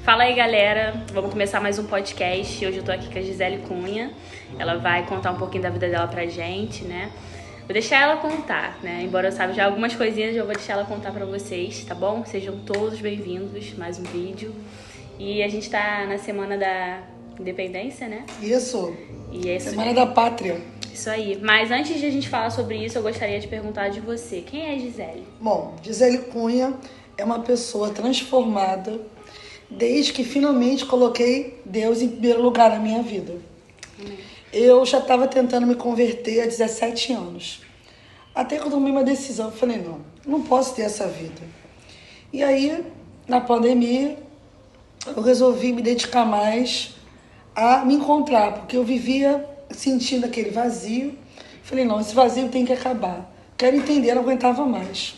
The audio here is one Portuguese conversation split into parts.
Fala aí, galera. Vamos começar mais um podcast. Hoje eu tô aqui com a Gisele Cunha. Ela vai contar um pouquinho da vida dela pra gente, né? Vou deixar ela contar, né? Embora eu saiba já algumas coisinhas, eu vou deixar ela contar pra vocês, tá bom? Sejam todos bem-vindos, mais um vídeo. E a gente tá na Semana da Independência, né? Isso. E é isso, Semana da Pátria. Isso aí. Mas antes de a gente falar sobre isso, eu gostaria de perguntar de você. Quem é a Gisele? Bom, Gisele Cunha é uma pessoa transformada desde que finalmente coloquei Deus em primeiro lugar na minha vida. Amém. Eu já estava tentando me converter há 17 anos. Até que eu tomei uma decisão, eu falei, não posso ter essa vida. E aí, na pandemia, eu resolvi me dedicar mais a me encontrar, porque eu vivia sentindo aquele vazio. Falei, esse vazio tem que acabar. Quero entender, não aguentava mais.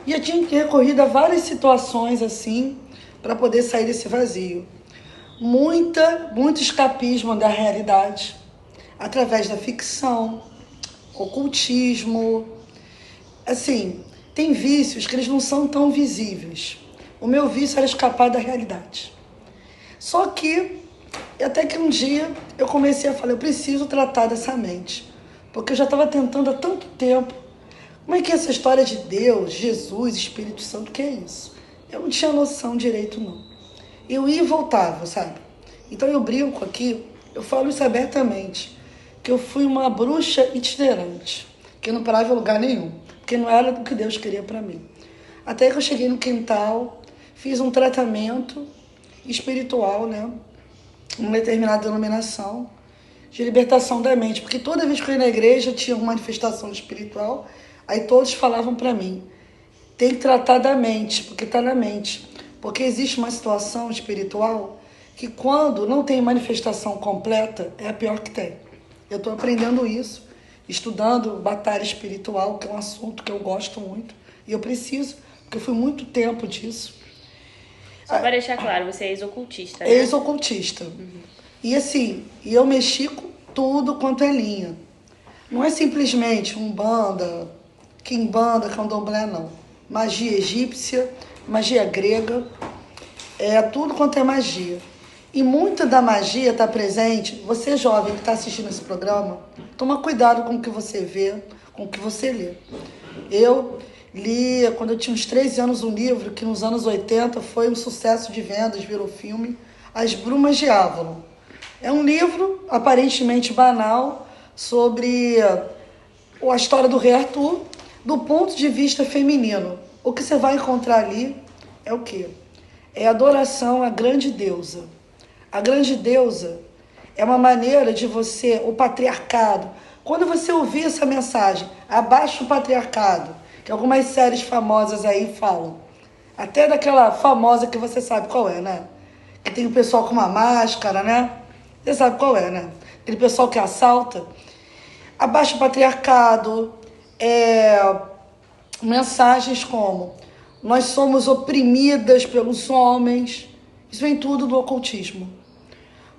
E eu tinha recorrido a várias situações assim, para poder sair desse vazio. Muito escapismo da realidade, através da ficção, ocultismo. Assim, tem vícios que eles não são tão visíveis. O meu vício era escapar da realidade. Só que, até que um dia, eu comecei a falar, eu preciso tratar dessa mente. Porque eu já estava tentando há tanto tempo. Como é que é essa história de Deus, Jesus, Espírito Santo, o que é isso? Eu não tinha noção direito, não. Eu ia e voltava, sabe? Então eu brinco aqui, eu falo isso abertamente, que eu fui uma bruxa itinerante, que não parava em lugar nenhum, porque não era do que Deus queria para mim. Até que eu cheguei no quintal, fiz um tratamento espiritual, né? Uma determinada denominação de libertação da mente, porque toda vez que eu ia na igreja tinha uma manifestação espiritual, aí todos falavam para mim, tem que tratar da mente, porque está na mente. Porque existe uma situação espiritual que quando não tem manifestação completa, é a pior que tem. Eu estou aprendendo isso, estudando batalha espiritual, que é um assunto que eu gosto muito. E eu preciso, porque eu fui muito tempo disso. Só para deixar claro, você é ex-ocultista, né? Ex-ocultista. E assim, eu mexi com tudo quanto é linha. Não é simplesmente umbanda, quimbanda, candomblé, não. Magia egípcia, magia grega, tudo quanto é magia. E muita da magia está presente. Você jovem que está assistindo esse programa, toma cuidado com o que você vê, com o que você lê. Eu li, quando eu tinha uns 13 anos, um livro que nos anos 80 foi um sucesso de vendas, virou filme, As Brumas de Avalon. É um livro aparentemente banal sobre a história do rei Arthur, do ponto de vista feminino. O que você vai encontrar ali é o quê? É adoração à grande deusa. A grande deusa é uma maneira de você, o patriarcado. Quando você ouvir essa mensagem, abaixo o patriarcado, que algumas séries famosas aí falam, até daquela famosa que você sabe qual é, né? Que tem o pessoal com uma máscara, né? Você sabe qual é, né? Aquele pessoal que assalta. Abaixo o patriarcado, mensagens como nós somos oprimidas pelos homens. Isso vem tudo do ocultismo.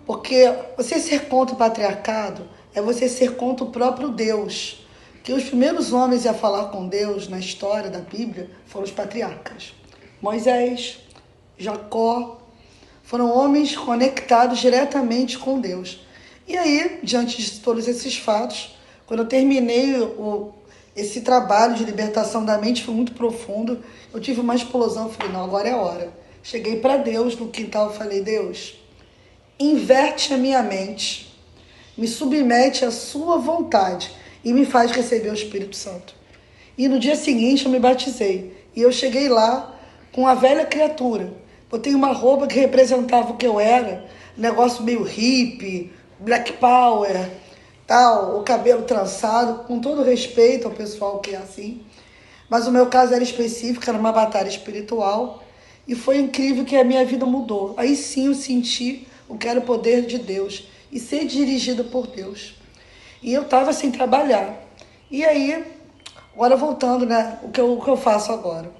Porque você ser contra o patriarcado é você ser contra o próprio Deus. Que os primeiros homens a falar com Deus na história da Bíblia foram os patriarcas. Moisés, Jacó, foram homens conectados diretamente com Deus. E aí, diante de todos esses fatos, quando eu terminei esse trabalho de libertação da mente, foi muito profundo, eu tive uma explosão, falei, agora é a hora. Cheguei para Deus no quintal e falei, Deus, inverte a minha mente, me submete à sua vontade e me faz receber o Espírito Santo. E no dia seguinte eu me batizei. E eu cheguei lá com a velha criatura. Botei uma roupa que representava o que eu era, negócio meio hippie, black power, tal, o cabelo trançado, com todo respeito ao pessoal que é assim. Mas o meu caso era específico, era uma batalha espiritual. E foi incrível que a minha vida mudou. Aí sim eu senti o que era o poder de Deus e ser dirigida por Deus. E eu estava sem trabalhar. E aí, agora voltando, né, o que eu faço agora.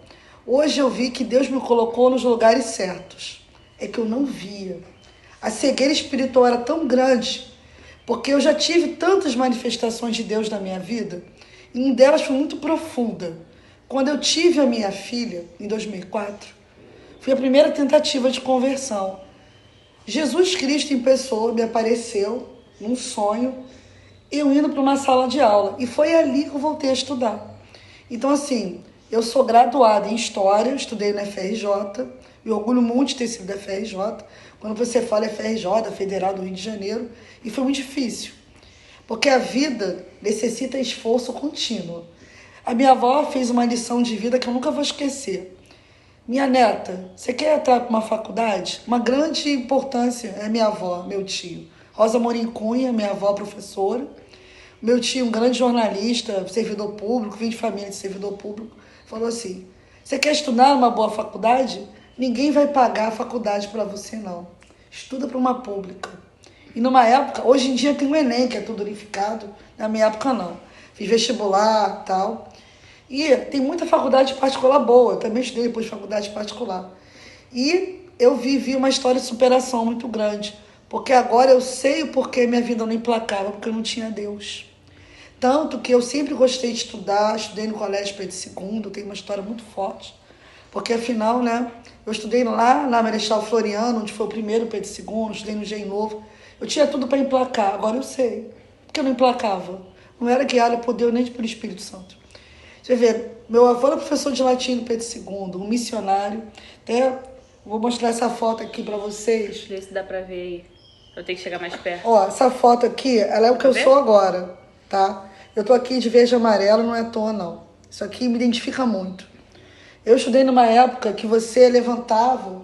Hoje eu vi que Deus me colocou nos lugares certos. É que eu não via. A cegueira espiritual era tão grande, porque eu já tive tantas manifestações de Deus na minha vida, e uma delas foi muito profunda. Quando eu tive a minha filha, em 2004, Foi a primeira tentativa de conversão. Jesus Cristo em pessoa me apareceu num sonho, eu indo para uma sala de aula. E foi ali que eu voltei a estudar. Então, assim, eu sou graduada em História, estudei na FRJ, me orgulho muito de ter sido da FRJ. Quando você fala FRJ, Federal do Rio de Janeiro, e foi muito difícil. Porque a vida necessita esforço contínuo. A minha avó fez uma lição de vida que eu nunca vou esquecer. Minha neta, você quer entrar para uma faculdade? Uma grande importância é minha avó, meu tio. Rosa Morim Cunha, minha avó professora. Meu tio, um grande jornalista, servidor público, vim de família de servidor público, falou assim, você quer estudar numa boa faculdade? Ninguém vai pagar a faculdade para você, não. Estuda para uma pública. E numa época, hoje em dia tem o Enem, que é tudo unificado. Na minha época, não. Fiz vestibular e tal. E tem muita faculdade particular boa. Eu também estudei depois de faculdade particular. E eu vivi uma história de superação muito grande. Porque agora eu sei o porquê minha vida não implacava, porque eu não tinha Deus. Tanto que eu sempre gostei de estudar, estudei no Colégio Pedro II, tenho uma história muito forte. Porque afinal, né, eu estudei lá na Marechal Floriano, onde foi o primeiro Pedro II, estudei no Engenho Novo. Eu tinha tudo para emplacar, agora eu sei. Porque eu não emplacava. Não era guiada por Deus nem pelo Espírito Santo. Você vê, meu avô era professor de latim no Pedro II, um missionário. Até vou mostrar essa foto aqui para vocês. Vê se dá para ver aí. Eu tenho que chegar mais perto. Ó, essa foto aqui, ela é o que eu sou agora, tá? Eu tô aqui de verde e amarelo, não é à toa, não. Isso aqui me identifica muito. Eu estudei numa época que você levantava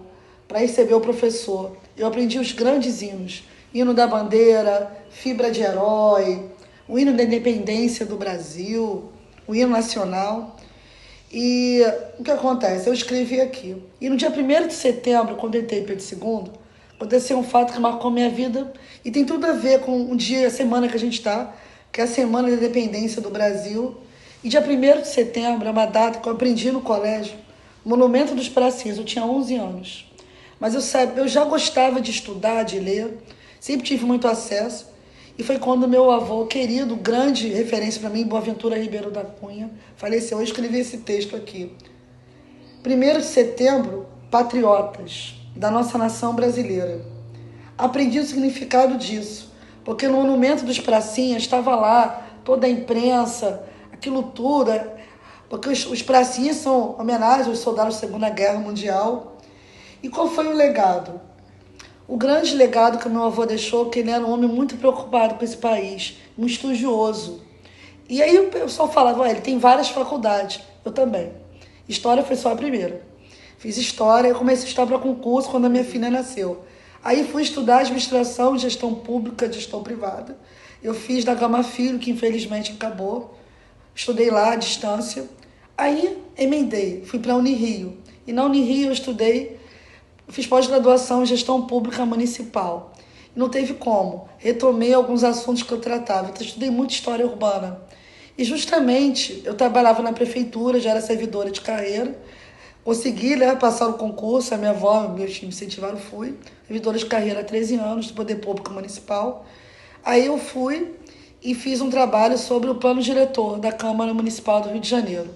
para receber o professor. Eu aprendi os grandes hinos. Hino da Bandeira, Fibra de Herói, o hino da independência do Brasil, o hino nacional. E o que acontece? Eu escrevi aqui. E no dia 1º de setembro, quando eu entrei em Pedro II, aconteceu um fato que marcou minha vida e tem tudo a ver com um dia, a semana que a gente está, que é a Semana da Independência do Brasil. E dia 1º de setembro é uma data que eu aprendi no colégio, Monumento dos Pracinhas. Eu tinha 11 anos. Mas eu já gostava de estudar, de ler, sempre tive muito acesso. E foi quando meu avô querido, grande referência para mim, Boaventura Ribeiro da Cunha, faleceu. Eu escrevi esse texto aqui. 1º de setembro, patriotas da nossa nação brasileira. Aprendi o significado disso, porque no Monumento dos Pracinhas estava lá toda a imprensa, aquilo tudo, porque os pracinhas são homenagem aos soldados da Segunda Guerra Mundial. E qual foi o legado? O grande legado que o meu avô deixou, que ele era um homem muito preocupado com esse país, um estudioso. E aí o pessoal falava, ele tem várias faculdades. Eu também. História foi só a primeira. Fiz história e comecei a estudar para concurso quando a minha filha nasceu. Aí fui estudar administração, gestão pública, gestão privada. Eu fiz da Gama Filho, que infelizmente acabou. Estudei lá à distância. Aí emendei, fui para a Unirio. E na Unirio eu estudei, fiz pós-graduação em gestão pública municipal. Não teve como. Retomei alguns assuntos que eu tratava. Então, estudei muito história urbana. E justamente eu trabalhava na prefeitura, já era servidora de carreira. Consegui, né, passar o concurso, a minha avó, meu time me incentivaram, fui. Servidora de carreira há 13 anos, do Poder Público Municipal. Aí eu fui e fiz um trabalho sobre o plano diretor da Câmara Municipal do Rio de Janeiro.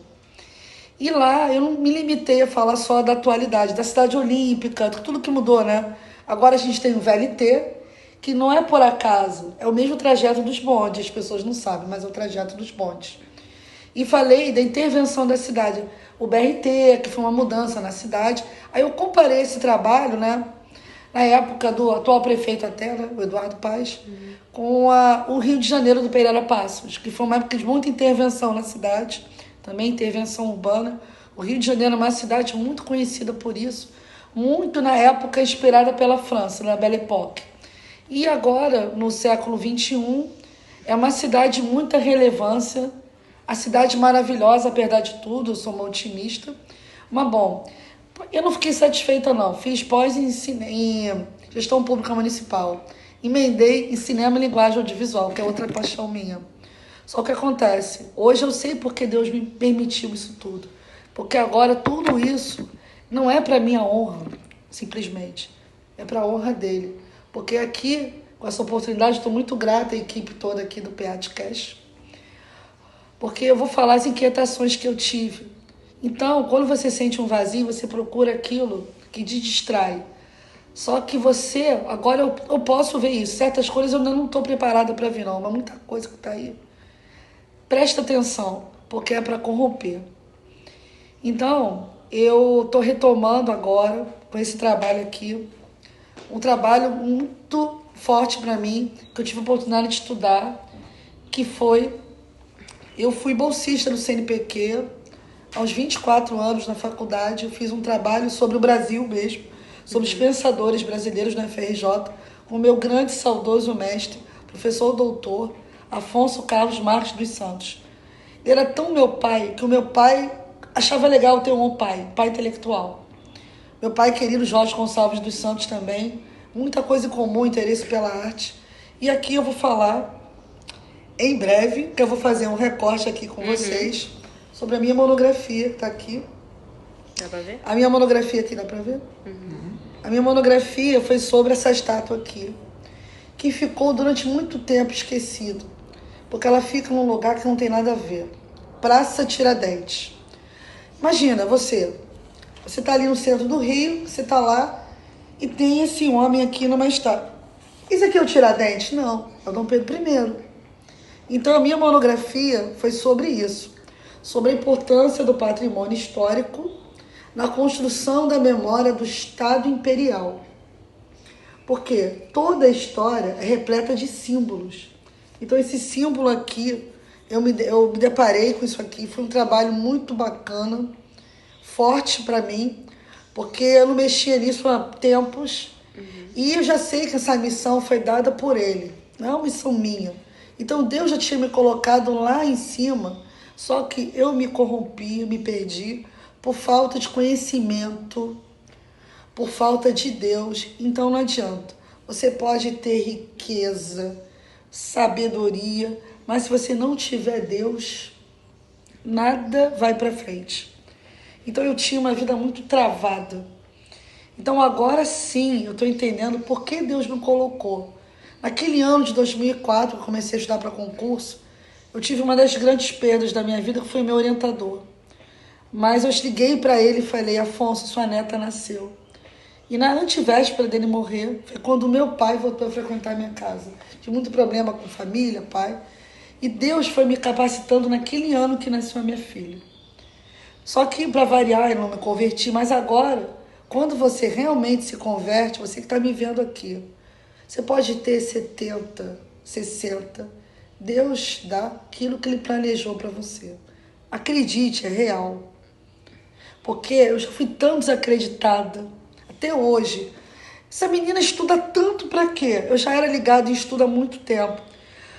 E lá eu não me limitei a falar só da atualidade, da cidade olímpica, tudo que mudou, né? Agora a gente tem o VLT, que não é por acaso, é o mesmo trajeto dos bondes, as pessoas não sabem, mas é o trajeto dos bondes. E falei da intervenção da cidade, o BRT, que foi uma mudança na cidade. Aí eu comparei esse trabalho, né, na época do atual prefeito até, né, o Eduardo Paes, com o Rio de Janeiro do Pereira Passos, que foi uma época de muita intervenção na cidade, também intervenção urbana. O Rio de Janeiro é uma cidade muito conhecida por isso, muito na época inspirada pela França, na Belle Époque. E agora, no século XXI, é uma cidade de muita relevância, a cidade maravilhosa, apesar de tudo, eu sou uma otimista. Mas, bom, eu não fiquei satisfeita, não. Fiz pós em gestão pública municipal. Emendei em cinema e linguagem audiovisual, que é outra paixão minha. Só que acontece, hoje eu sei porque Deus me permitiu isso tudo. Porque agora tudo isso não é para minha honra, simplesmente. É para a honra dele. Porque aqui, com essa oportunidade, estou muito grata à equipe toda aqui do PeatCast. Porque eu vou falar as inquietações que eu tive. Então, quando você sente um vazio, você procura aquilo que te distrai. Só que você, agora eu posso ver isso. Certas coisas eu ainda não estou preparada para ver, não. Mas muita coisa que está aí. Presta atenção, porque é para corromper. Então, eu estou retomando agora, com esse trabalho aqui, um trabalho muito forte para mim, que eu tive a oportunidade de estudar, que foi... Eu fui bolsista do CNPq, aos 24 anos na faculdade, eu fiz um trabalho sobre o Brasil mesmo, sobre os pensadores brasileiros na FRJ, com o meu grande e saudoso mestre, professor doutor Afonso Carlos Marques dos Santos. Ele era tão meu pai, que o meu pai achava legal ter um pai intelectual. Meu pai querido Jorge Gonçalves dos Santos também, muita coisa em comum, interesse pela arte. E aqui eu vou falar, em breve, que eu vou fazer um recorte aqui com vocês, sobre a minha monografia, que está aqui. Dá pra ver? A minha monografia aqui, dá pra ver? A minha monografia foi sobre essa estátua aqui, que ficou durante muito tempo esquecido, porque ela fica num lugar que não tem nada a ver. Praça Tiradentes. Imagina, você tá ali no centro do Rio, você tá lá, e tem esse homem aqui numa estátua. Isso aqui é o Tiradentes? Não, é o Dom Pedro I. Então a minha monografia foi sobre isso, sobre a importância do patrimônio histórico na construção da memória do Estado Imperial. Porque toda a história é repleta de símbolos. Então esse símbolo aqui, eu me deparei com isso aqui, foi um trabalho muito bacana, forte para mim, porque eu não mexia nisso há tempos, e eu já sei que essa missão foi dada por ele, não é uma missão minha. Então Deus já tinha me colocado lá em cima, só que eu me corrompi, eu me perdi, por falta de conhecimento, por falta de Deus. Então não adianta. Você pode ter riqueza, sabedoria, mas se você não tiver Deus, nada vai para frente. Então eu tinha uma vida muito travada. Então agora sim eu estou entendendo por que Deus me colocou. Naquele ano de 2004, que eu comecei a estudar para concurso, eu tive uma das grandes perdas da minha vida, que foi meu orientador. Mas eu liguei para ele e falei: Afonso, sua neta nasceu. E na antevéspera dele morrer, foi quando meu pai voltou a frequentar a minha casa. Tive muito problema com família, pai. E Deus foi me capacitando naquele ano que nasceu a minha filha. Só que, para variar, eu não me converti. Mas agora, quando você realmente se converte, você que está me vendo aqui, você pode ter 70, 60. Deus dá aquilo que Ele planejou para você. Acredite, é real. Porque eu já fui tão desacreditada, até hoje. Essa menina estuda tanto para quê? Eu já era ligada em estudo há muito tempo.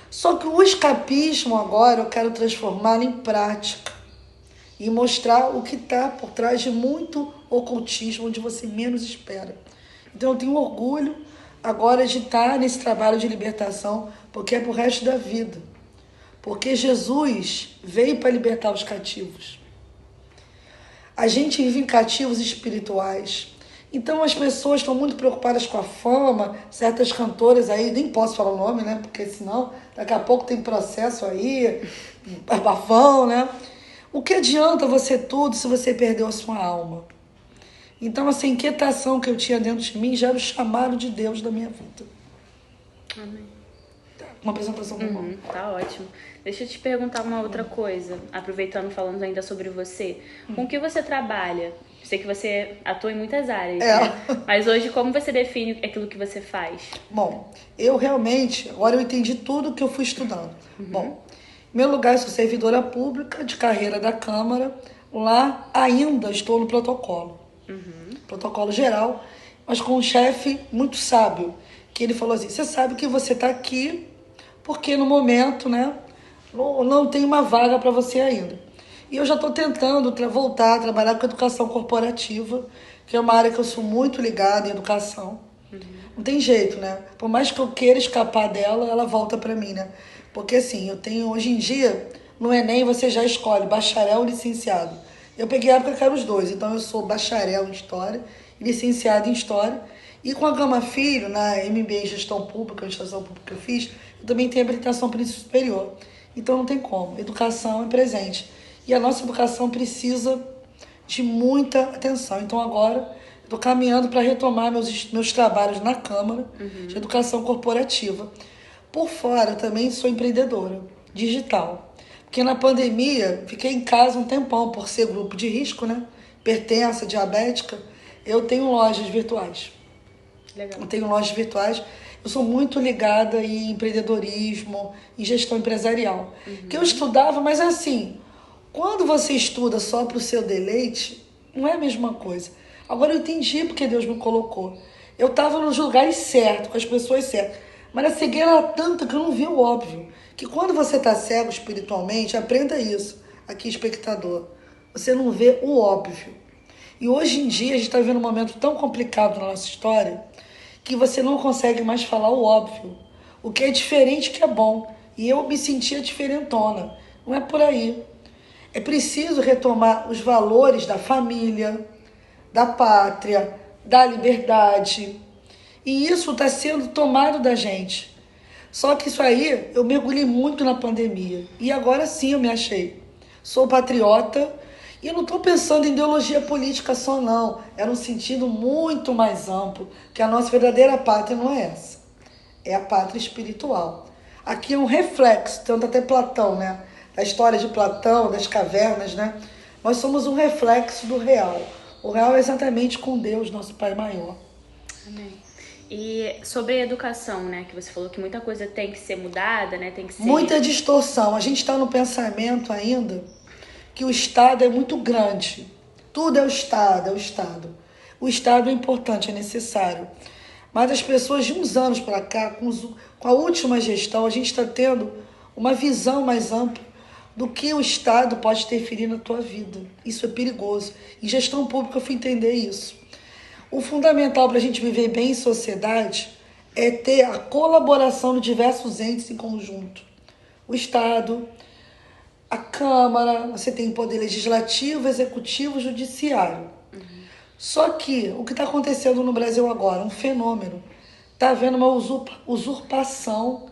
Só que o escapismo agora eu quero transformá-lo em prática. E mostrar o que está por trás de muito ocultismo, onde você menos espera. Então eu tenho orgulho agora de estar nesse trabalho de libertação, porque é pro resto da vida. Porque Jesus veio para libertar os cativos. A gente vive em cativos espirituais. Então as pessoas estão muito preocupadas com a fama, certas cantoras aí, nem posso falar o nome, né? Porque senão daqui a pouco tem processo aí, bafão, né? O que adianta você tudo se você perdeu a sua alma? Então essa inquietação que eu tinha dentro de mim já era o chamado de Deus da minha vida. Amém. Uma apresentação do bom. Tá ótimo. Deixa eu te perguntar uma outra coisa, aproveitando, falando ainda sobre você. Com que você trabalha? Sei que você atua em muitas áreas, né? Mas hoje, como você define aquilo que você faz? Bom, eu realmente, agora eu entendi tudo que eu fui estudando. Bom, em meu lugar, eu sou servidora pública de carreira da Câmara. Lá ainda estou no protocolo. Protocolo geral, mas com um chefe muito sábio, que ele falou assim: você sabe que você está aqui porque no momento, né, não tem uma vaga para você ainda. E eu já estou tentando voltar a trabalhar com educação corporativa, que é uma área que eu sou muito ligada em educação. Não tem jeito, né? Por mais que eu queira escapar dela, ela volta para mim, né? Porque assim, eu tenho hoje em dia, no Enem você já escolhe bacharel ou licenciado. Eu peguei a época que eram os dois, então eu sou bacharel em História e licenciado em História. E com a Gama Filho, na MBA em Gestão Pública, Administração Pública que eu fiz, eu também tenho habilitação para ensino superior. Então não tem como, educação é presente. E a nossa educação precisa de muita atenção. Então agora Estou caminhando para retomar meus trabalhos na Câmara de Educação Corporativa. Por fora, eu também sou empreendedora digital. Porque na pandemia, fiquei em casa um tempão, por ser grupo de risco, né? Hipertensa, diabética. Eu tenho lojas virtuais. Legal. Eu tenho lojas virtuais. Eu sou muito ligada em empreendedorismo, em gestão empresarial. Que eu estudava, mas assim, quando você estuda só para o seu deleite, não é a mesma coisa. Agora eu entendi porque Deus me colocou. Eu estava nos lugares certos, com as pessoas certas. Mas a cegueira era tanta que eu não vi o óbvio. Que quando você está cego espiritualmente, aprenda isso, aqui, espectador. Você não vê o óbvio. E hoje em dia a gente está vivendo um momento tão complicado na nossa história que você não consegue mais falar o óbvio. O que é diferente que é bom. E eu me sentia diferentona. Não é por aí. É preciso retomar os valores da família, da pátria, da liberdade. E isso está sendo tomado da gente. Só que isso aí, eu mergulhei muito na pandemia. E agora sim eu me achei. Sou patriota e eu não estou pensando em ideologia política só, não. É num sentido muito mais amplo, que a nossa verdadeira pátria não é essa. É a pátria espiritual. Aqui é um reflexo, tanto até Platão, né? Da história de Platão, das cavernas, né? Nós somos um reflexo do real. O real é exatamente com Deus, nosso Pai maior. Amém. E sobre a educação, né? Que você falou que muita coisa tem que ser mudada, né? Tem que ser... Muita distorção. A gente está no pensamento ainda que o Estado é muito grande. Tudo é o Estado, é o Estado. O Estado é importante, é necessário. Mas as pessoas de uns anos para cá, com a última gestão, a gente está tendo uma visão mais ampla do que o Estado pode interferir na tua vida. Isso é perigoso. Em gestão pública eu fui entender isso. O fundamental para a gente viver bem em sociedade é ter a colaboração de diversos entes em conjunto. O Estado, a Câmara, você tem poder legislativo, executivo, judiciário. Só que o que está acontecendo no Brasil agora, um fenômeno, está havendo uma usurpação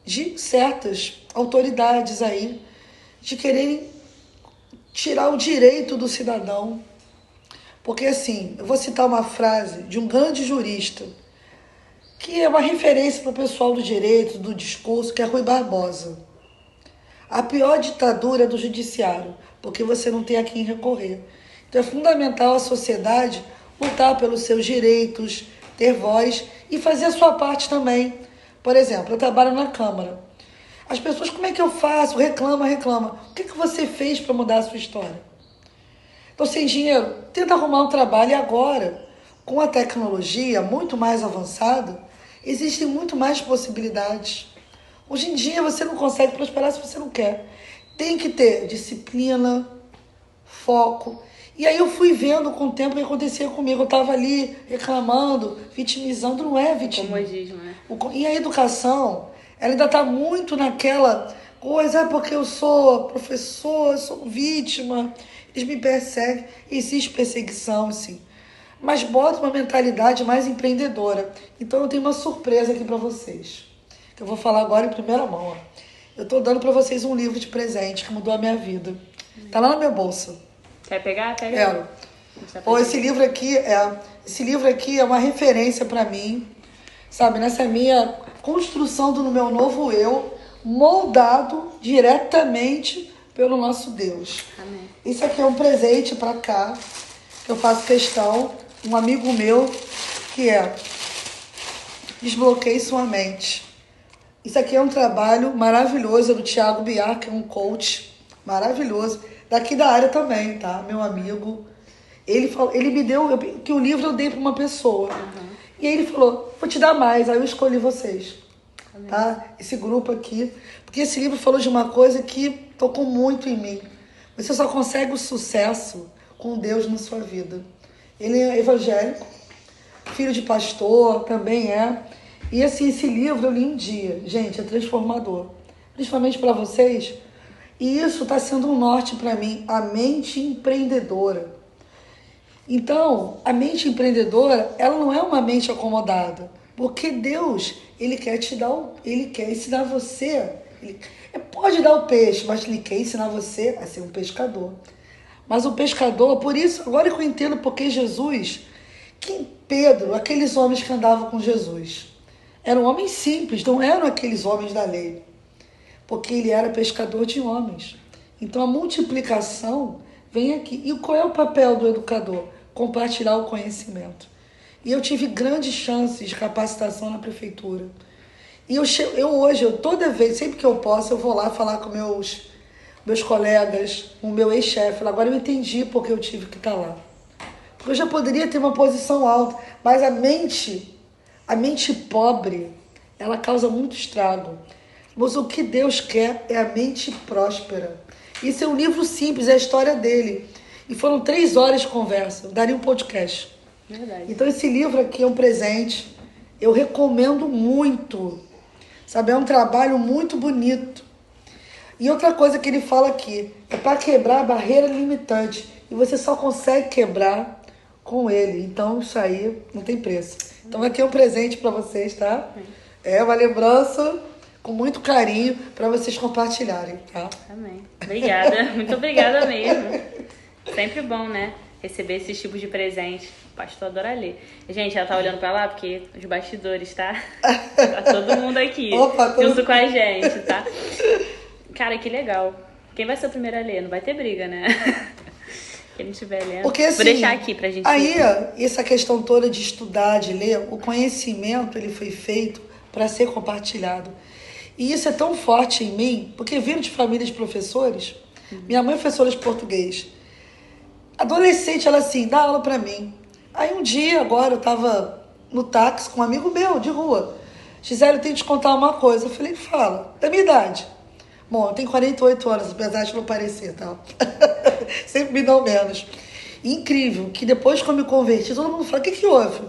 de certas autoridades aí, de quererem tirar o direito do cidadão. Porque assim, eu vou citar uma frase de um grande jurista, que é uma referência para o pessoal do direito, do discurso, que é Rui Barbosa. A pior ditadura é do judiciário, porque você não tem a quem recorrer. Então é fundamental a sociedade lutar pelos seus direitos, ter voz e fazer a sua parte também. Por exemplo, eu trabalho na Câmara. As pessoas, como é que eu faço? Reclama. O que você fez para mudar a sua história? Estou sem dinheiro, tenta arrumar um trabalho. E agora, com a tecnologia muito mais avançada, existem muito mais possibilidades. Hoje em dia você não consegue prosperar se você não quer. Tem que ter disciplina, foco. E aí eu fui vendo com o tempo o que acontecia comigo. Eu estava ali reclamando, vitimizando. Não é vitimismo. Comodismo, né? E a educação, ela ainda está muito naquela coisa, porque eu sou professor, eu sou vítima, eles me perseguem. Existe perseguição, sim. Mas bota uma mentalidade mais empreendedora. Então eu tenho uma surpresa aqui para vocês, que eu vou falar agora em primeira mão. Ó. Eu estou dando para vocês um livro de presente que mudou a minha vida. Tá lá na minha bolsa. Quer pegar? Pega. Quero. Esse livro aqui é uma referência para mim, sabe? Nessa minha construção do meu novo eu, moldado diretamente pelo nosso Deus. Amém. Isso aqui é um presente para cá, que eu faço questão, um amigo meu, que é Desbloqueie Sua Mente. Isso aqui é um trabalho maravilhoso, é do Thiago Biar, que é um coach maravilhoso, daqui da área também, tá? Meu amigo. Ele me deu, que o livro eu dei para uma pessoa. E aí ele falou, vou te dar mais, aí eu escolhi vocês. Tá? Esse grupo aqui. Porque esse livro falou de uma coisa que tocou muito em mim. Você só consegue o sucesso com Deus na sua vida. Ele é evangélico, filho de pastor, também é. E assim, esse livro eu li um dia. Gente, é transformador. Principalmente para vocês. E isso está sendo um norte para mim. A mente empreendedora. Então, a mente empreendedora, ela não é uma mente acomodada. Porque Deus, Ele quer te dar, Ele quer ensinar você. Ele pode dar o peixe, mas Ele quer ensinar você a ser um pescador. Mas o pescador, por isso, agora que eu entendo porque Jesus, Que Pedro, aqueles homens que andavam com Jesus, eram homens simples, não eram aqueles homens da lei, porque ele era pescador de homens. Então a multiplicação vem aqui. E qual é o papel do educador? Compartilhar o conhecimento. E eu tive grandes chances de capacitação na prefeitura. E toda vez, sempre que eu posso, eu vou lá falar com meus colegas, o meu ex-chefe. Agora eu entendi porque eu tive que estar lá. Porque eu já poderia ter uma posição alta, mas a mente pobre, ela causa muito estrago. Mas o que Deus quer é a mente próspera. Isso é um livro simples, é a história dele. E foram 3 horas de conversa, daria um podcast. Verdade. Então esse livro aqui é um presente, eu recomendo muito. Sabe, é um trabalho muito bonito. E outra coisa que ele fala aqui, é para quebrar a barreira limitante. E você só consegue quebrar com ele. Então isso aí não tem preço. Então aqui é um presente para vocês, tá? É uma lembrança com muito carinho para vocês compartilharem, tá? Amém. Obrigada, muito obrigada mesmo. Sempre bom, né? Receber esses tipos de presente. O pastor adora ler. Gente, ela tá olhando pra lá porque os bastidores, tá? Tá todo mundo aqui, Opa, junto com a gente, tá? Cara, que legal. Quem vai ser o primeiro a ler? Não vai ter briga, né? Quem não estiver lendo. Porque, assim, vou deixar aqui pra gente aí, ver. essa questão toda de estudar, de ler, o conhecimento ele foi feito para ser compartilhado. E isso é tão forte em mim, porque vindo de família de professores, minha mãe é professora de português. Adolescente, ela assim, dá aula para mim. Aí um dia, agora, eu tava no táxi com um amigo meu, de rua. Gisele, eu tenho que te contar uma coisa. Eu falei, fala, da minha idade. Bom, eu tenho 48 anos, apesar de não parecer, tá? Sempre me dão menos. E incrível, que depois que eu me converti, todo mundo fala, o que houve?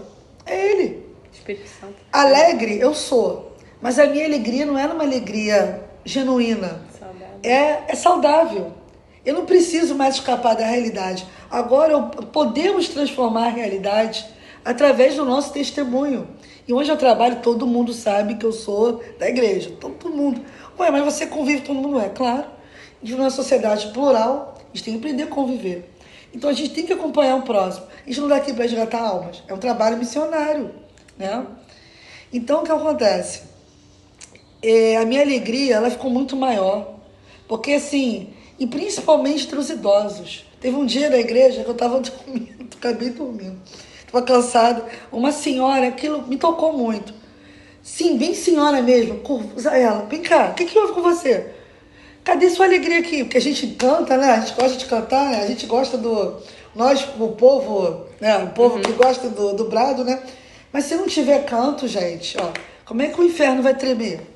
É ele. Espírito Santo. Alegre eu sou, mas a minha alegria não era uma alegria genuína. Saudável. É saudável. Eu não preciso mais escapar da realidade. Agora podemos transformar a realidade através do nosso testemunho. E onde eu trabalho, todo mundo sabe que eu sou da igreja. Todo mundo. Ué, mas você convive com todo mundo? É claro. De uma sociedade plural, a gente tem que aprender a conviver. Então a gente tem que acompanhar o próximo. A gente não está aqui para resgatar almas. É um trabalho missionário, né? Então o que acontece? A minha alegria, ela ficou muito maior. Porque assim, e principalmente entre os idosos. Teve um dia na igreja que eu estava dormindo, acabei dormindo. Estava cansada. Uma senhora, aquilo me tocou muito. Sim, bem senhora mesmo. Curva ela, vem cá, o que houve com você? Cadê sua alegria aqui? Porque a gente canta, né? A gente gosta de cantar, né? A gente gosta nós, o povo, né? O povo que gosta do brado, né? Mas se não tiver canto, gente, ó, como é que o inferno vai tremer?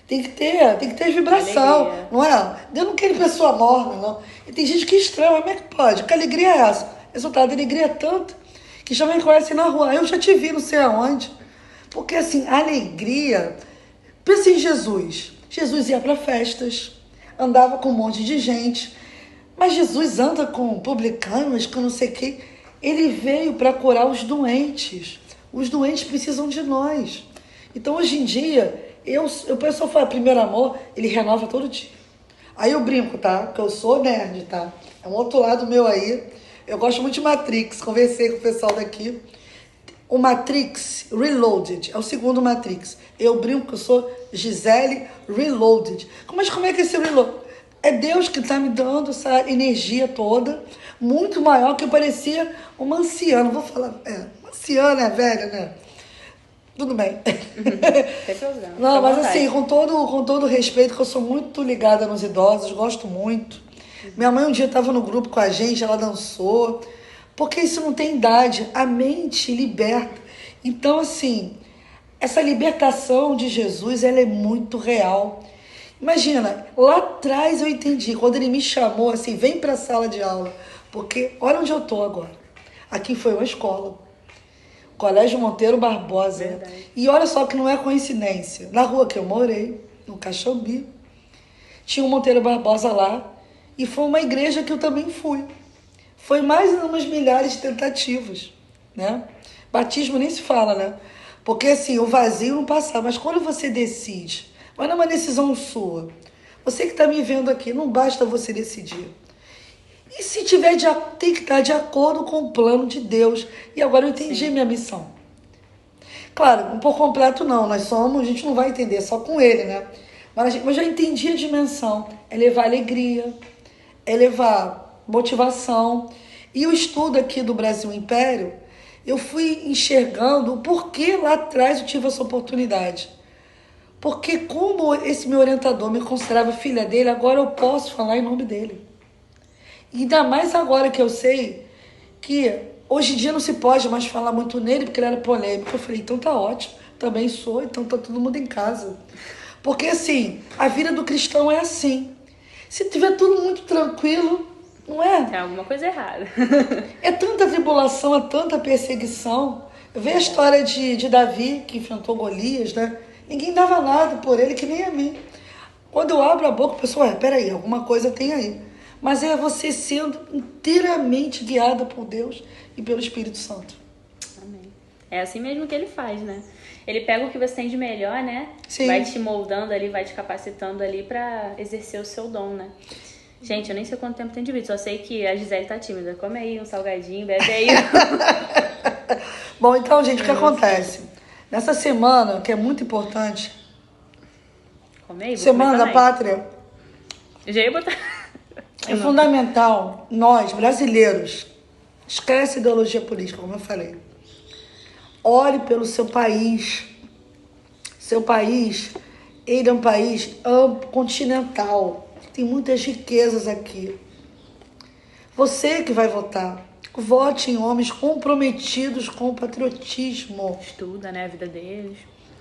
Tem que ter vibração, alegria. Não é? Deus não quer pessoa morna, não. E tem gente que é estranha, mas como é que pode? Que alegria é essa? Resultado, a alegria é tanto que já me conhecem na rua. Eu já te vi, não sei aonde. Porque, assim, a alegria... Pensa em Jesus. Jesus ia para festas, andava com um monte de gente. Mas Jesus anda com publicanos, com não sei o quê. Ele veio para curar os doentes. Os doentes precisam de nós. Então, hoje em dia... O pessoal fala, primeiro amor, ele renova todo dia. Aí eu brinco, tá? Que eu sou nerd, tá? É um outro lado meu aí. Eu gosto muito de Matrix, conversei com o pessoal daqui. O Matrix Reloaded, é o segundo Matrix. Eu brinco que eu sou Gisele Reloaded. Mas como é que é esse reload? É Deus que tá me dando essa energia toda, muito maior, que eu parecia uma anciã. Não vou falar, uma anciã, né, velha, né? Tudo bem. Sem problema. Não, mas assim, com todo respeito, que eu sou muito ligada nos idosos, gosto muito. Minha mãe um dia estava no grupo com a gente, ela dançou. Porque isso não tem idade. A mente liberta. Então, assim, essa libertação de Jesus, ela é muito real. Imagina, lá atrás eu entendi, quando ele me chamou, assim, vem para a sala de aula. Porque olha onde eu estou agora. Aqui foi uma escola. Colégio Monteiro Barbosa. Verdade. E olha só que não é coincidência. Na rua que eu morei, no Caxambi, tinha um Monteiro Barbosa lá. E foi uma igreja que eu também fui. Foi mais de umas milhares de tentativas, né? Batismo nem se fala, né? Porque assim, o vazio não passa. Mas quando você decide, mas não é uma decisão sua. Você que está me vendo aqui, não basta você decidir. E se tiver tem que estar de acordo com o plano de Deus. E agora eu entendi minha missão. Claro, por completo não. A gente não vai entender, só com ele, né? Mas eu já entendi a dimensão. É levar alegria, é levar motivação. E o estudo aqui do Brasil Império, eu fui enxergando o porquê lá atrás eu tive essa oportunidade. Porque como esse meu orientador me considerava filha dele, agora eu posso falar em nome dele. E ainda mais agora que eu sei que hoje em dia não se pode mais falar muito nele, porque ele era polêmico. Eu falei, então tá ótimo, também sou, então tá todo mundo em casa. Porque assim, a vida do cristão é assim. Se tiver tudo muito tranquilo, não é? Tem alguma coisa errada. É tanta tribulação, é tanta perseguição. Vê a história de Davi, que enfrentou Golias, né? Ninguém dava nada por ele, que nem a mim. Quando eu abro a boca, o pessoal, peraí, alguma coisa tem aí. Mas é você sendo inteiramente guiada por Deus e pelo Espírito Santo. Amém. É assim mesmo que ele faz, né? Ele pega o que você tem de melhor, né? Sim. Vai te moldando ali, vai te capacitando ali pra exercer o seu dom, né? Gente, eu nem sei quanto tempo tem de vídeo, só sei que a Gisele tá tímida. Come aí um salgadinho, bebe aí. Bom, então, gente, o que acontece? Nessa semana, que é muito importante, Come aí, Semana da Pátria, eu já ia botar... é fundamental, nós, brasileiros, esquece a ideologia política, como eu falei. Ore pelo seu país. Seu país, ele é um país amplo, continental. Tem muitas riquezas aqui. Você que vai votar, vote em homens comprometidos com o patriotismo. Estuda, né, a vida deles.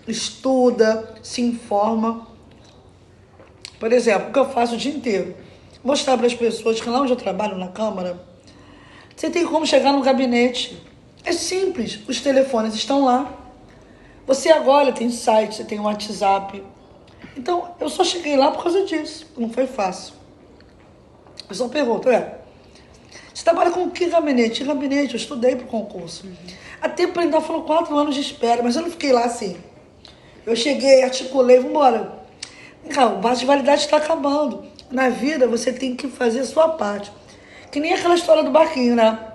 Estuda, se informa. Por exemplo, o que eu faço o dia inteiro? Mostrar para as pessoas que lá onde eu trabalho, na Câmara, você tem como chegar no gabinete. É simples, os telefones estão lá. Você agora tem site, você tem WhatsApp. Então, eu só cheguei lá por causa disso. Não foi fácil. Eu só pergunto, você trabalha com que gabinete? Que gabinete? Eu estudei para o concurso. A tempo ainda foram 4 anos de espera, mas eu não fiquei lá assim. Eu cheguei, articulei, vambora. Cara, o prazo de validade está acabando. Na vida, você tem que fazer a sua parte. Que nem aquela história do barquinho, né?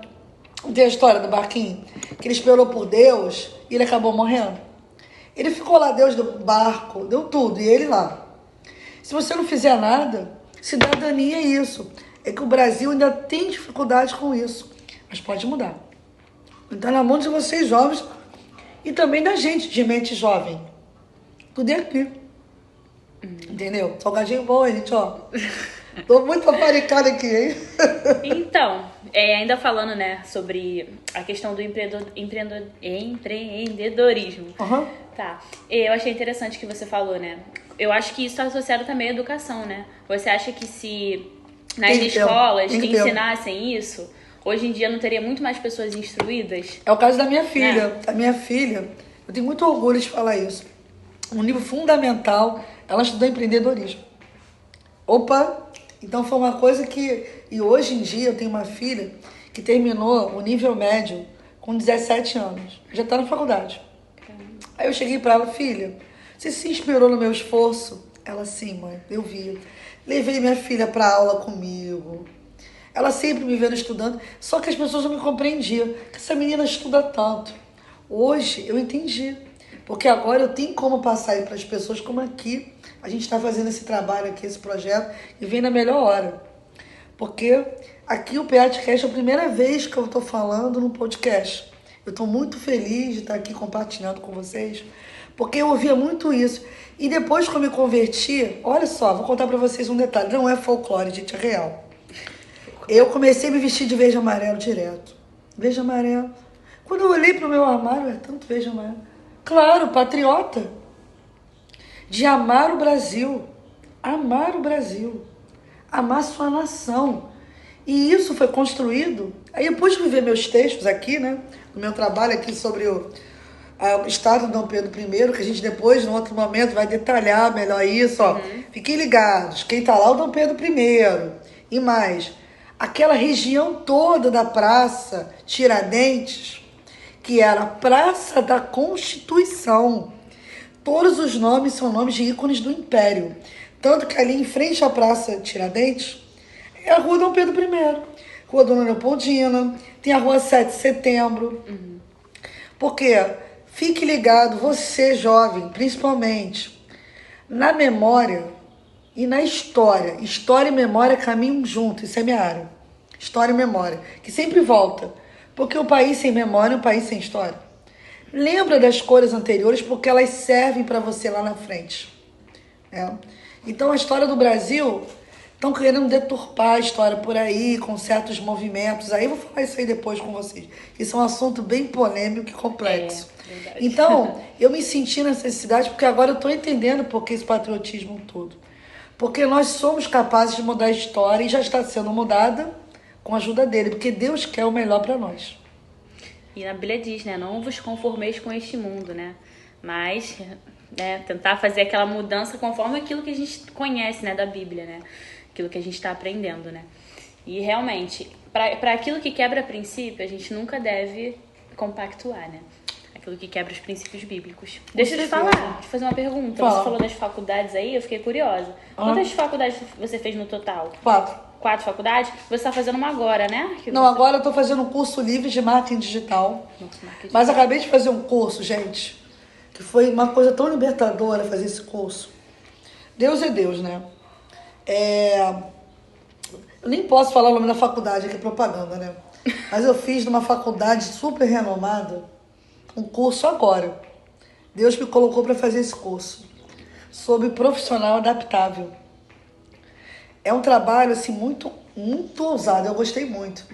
Não tem a história do barquinho? Que ele esperou por Deus e ele acabou morrendo. Ele ficou lá, Deus deu barco, deu tudo, e ele lá. Se você não fizer nada, cidadania é isso. É que o Brasil ainda tem dificuldade com isso. Mas pode mudar. Então, na mão de vocês jovens e também da gente, de mente jovem. Tudo é aqui. Entendeu? Salgadinho bom, gente, ó. Tô muito paparicada aqui, hein? Então, ainda falando, né, sobre a questão do empreendedorismo. Uhum. Tá. Eu achei interessante que você falou, né? Eu acho que isso está associado também à educação, né? Você acha que se nas escolas ensinassem isso, hoje em dia não teria muito mais pessoas instruídas? É o caso da minha filha. A minha filha, eu tenho muito orgulho de falar isso. Um nível fundamental, ela estudou empreendedorismo. Opa! Então foi uma coisa que... E hoje em dia eu tenho uma filha que terminou o nível médio com 17 anos. Já está na faculdade. Aí eu cheguei para ela, filha, você se inspirou no meu esforço? Ela, sim, mãe, eu vi. Levei minha filha para aula comigo. Ela sempre me vendo estudando, só que as pessoas não me compreendiam. Que essa menina estuda tanto. Hoje eu entendi. Porque agora eu tenho como passar aí para as pessoas como aqui. A gente está fazendo esse trabalho aqui, esse projeto, e vem na melhor hora. Porque aqui o PeatCast é a primeira vez que eu estou falando no podcast. Eu estou muito feliz de estar aqui compartilhando com vocês, porque eu ouvia muito isso. E depois que eu me converti, olha só, vou contar para vocês um detalhe. Não é folclore, gente, é real. Eu comecei a me vestir de verde e amarelo direto. Verde e amarelo. Quando eu olhei para o meu armário, é tanto verde e amarelo. Claro, patriota. De amar o Brasil. Amar o Brasil. Amar sua nação. E isso foi construído. Aí depois de ver meus textos aqui, né? No meu trabalho aqui sobre o Estado de Dom Pedro I, que a gente depois, num outro momento, vai detalhar melhor isso, ó. Fiquem ligados. Quem tá lá é o Dom Pedro I. E mais, aquela região toda da Praça Tiradentes, que era a Praça da Constituição. Todos os nomes são nomes de ícones do Império. Tanto que ali em frente à Praça Tiradentes é a Rua Dom Pedro I. Rua Dona Leopoldina, tem a Rua 7 de Setembro. Porque, fique ligado, você jovem, principalmente, na memória e na história. História e memória caminham juntos, isso é minha área. História e memória, que sempre volta. Porque o país sem memória é um país sem história. Lembra das cores anteriores porque elas servem para você lá na frente. Então a história do Brasil, estão querendo deturpar a história por aí, com certos movimentos. Aí eu vou falar isso aí depois com vocês. Isso é um assunto bem polêmico e complexo. Verdade. Então, eu me senti nessa necessidade porque agora eu estou entendendo por que esse patriotismo todo. Porque nós somos capazes de mudar a história e já está sendo mudada com a ajuda dele, porque Deus quer o melhor para nós. E na Bíblia diz, né? Não vos conformeis com este mundo, né? Mas, né, tentar fazer aquela mudança conforme aquilo que a gente conhece, né, da Bíblia, né? Aquilo que a gente está aprendendo, né? E realmente, para aquilo que quebra princípio, a gente nunca deve compactuar, né? Aquilo que quebra os princípios bíblicos. Deixa eu te falar, deixa eu fazer uma pergunta. Fala. Você falou das faculdades aí, eu fiquei curiosa. Quantas faculdades você fez no total? 4. 4 faculdades? Você está fazendo uma agora, né? Não, agora eu estou fazendo um curso livre de marketing digital. Nossa, marketing Mas acabei de fazer um curso, gente, que foi uma coisa tão libertadora fazer esse curso. Deus é Deus, né? Eu nem posso falar o nome da faculdade, que é propaganda, né? Mas eu fiz numa faculdade super renomada um curso agora. Deus me colocou para fazer esse curso sobre profissional adaptável. É um trabalho assim muito ousado, eu gostei muito.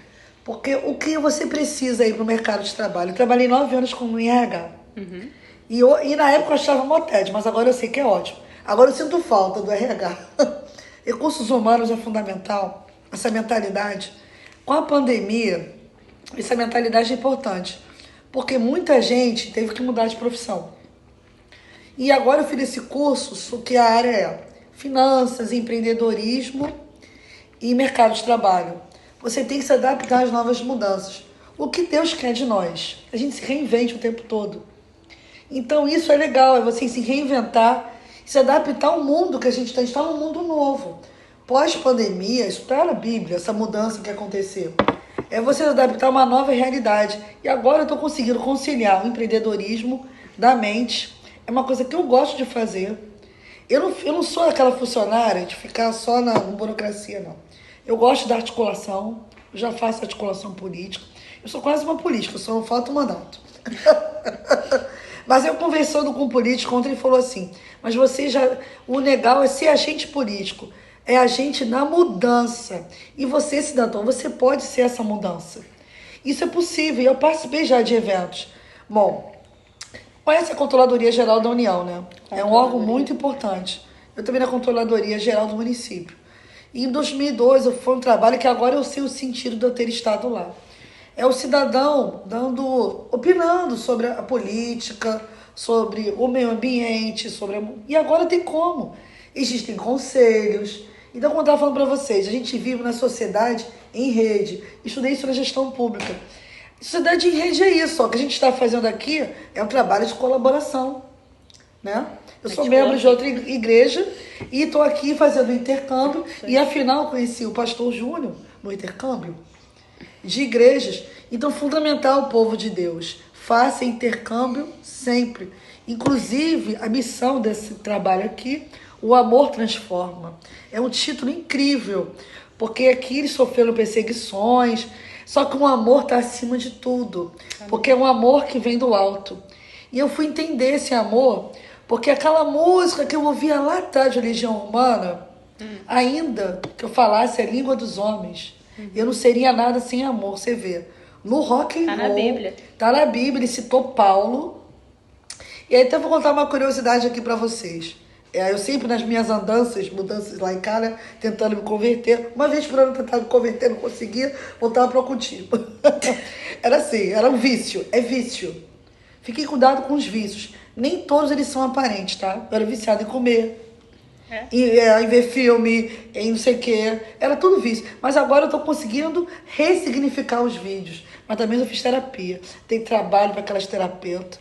Porque o que você precisa aí para o mercado de trabalho? Eu trabalhei 9 anos com o RH. E na época eu achava mó tédio, mas agora eu sei que é ótimo. Agora eu sinto falta do RH. Recursos humanos é fundamental, essa mentalidade. Com a pandemia, essa mentalidade é importante, porque muita gente teve que mudar de profissão. E agora eu fiz esse curso, que a área é finanças, empreendedorismo e mercado de trabalho. Você tem que se adaptar às novas mudanças. O que Deus quer de nós? A gente se reinvente o tempo todo. Então isso é legal, é você se reinventar, se adaptar ao mundo que a gente está. A gente está num mundo novo. Pós-pandemia, isso está na Bíblia, essa mudança que aconteceu. É você se adaptar a uma nova realidade. E agora eu estou conseguindo conciliar o empreendedorismo da mente. É uma coisa que eu gosto de fazer. Eu não sou aquela funcionária de ficar só na burocracia, não. Eu gosto da articulação, eu já faço articulação política. Eu sou quase uma política, só não falta o mandato. Mas eu conversando com um político ontem, ele falou assim, mas você já... O legal é ser agente político, é agente na mudança. E você, cidadão, você pode ser essa mudança. Isso é possível, eu participei já de eventos. Bom, conhece a Controladoria Geral da União, né? É um órgão muito importante. Eu também na Controladoria Geral do município. E em 2012 foi um trabalho que agora eu sei o sentido de eu ter estado lá. É o cidadão opinando sobre a política, sobre o meio ambiente, e agora tem como. Existem conselhos. Então, como eu estava falando para vocês, a gente vive na sociedade em rede. Estudei isso na gestão pública. Sociedade em rede é isso. O que a gente está fazendo aqui é um trabalho de colaboração, né? Eu sou membro de outra igreja e estou aqui fazendo intercâmbio. E afinal conheci o pastor Júnior no intercâmbio de igrejas. Então, fundamental o povo de Deus. Faça intercâmbio sempre. Inclusive, a missão desse trabalho aqui, o amor transforma. É um título incrível, porque aqui eles sofreram perseguições, só que o amor está acima de tudo, porque é um amor que vem do alto. E eu fui entender esse amor, porque aquela música que eu ouvia lá atrás de Legião Urbana, ainda que eu falasse a língua dos homens, eu não seria nada sem amor, você vê. No rock and roll, tá na Bíblia. Tá na Bíblia, ele citou Paulo. E aí, então, eu vou contar uma curiosidade aqui para vocês. Eu sempre, nas minhas mudanças lá em casa, tentando me converter. Uma vez por ano, tentando me converter, não conseguia, voltava para o cultivo. Era assim, era um vício. É vício. Fiquem cuidado com os vícios. Nem todos eles são aparentes, tá? Eu era viciada em comer. Em ver filme, em não sei o quê. Era tudo vício. Mas agora eu tô conseguindo ressignificar os vídeos. Mas também eu fiz terapia. Tem trabalho para aquelas terapeutas.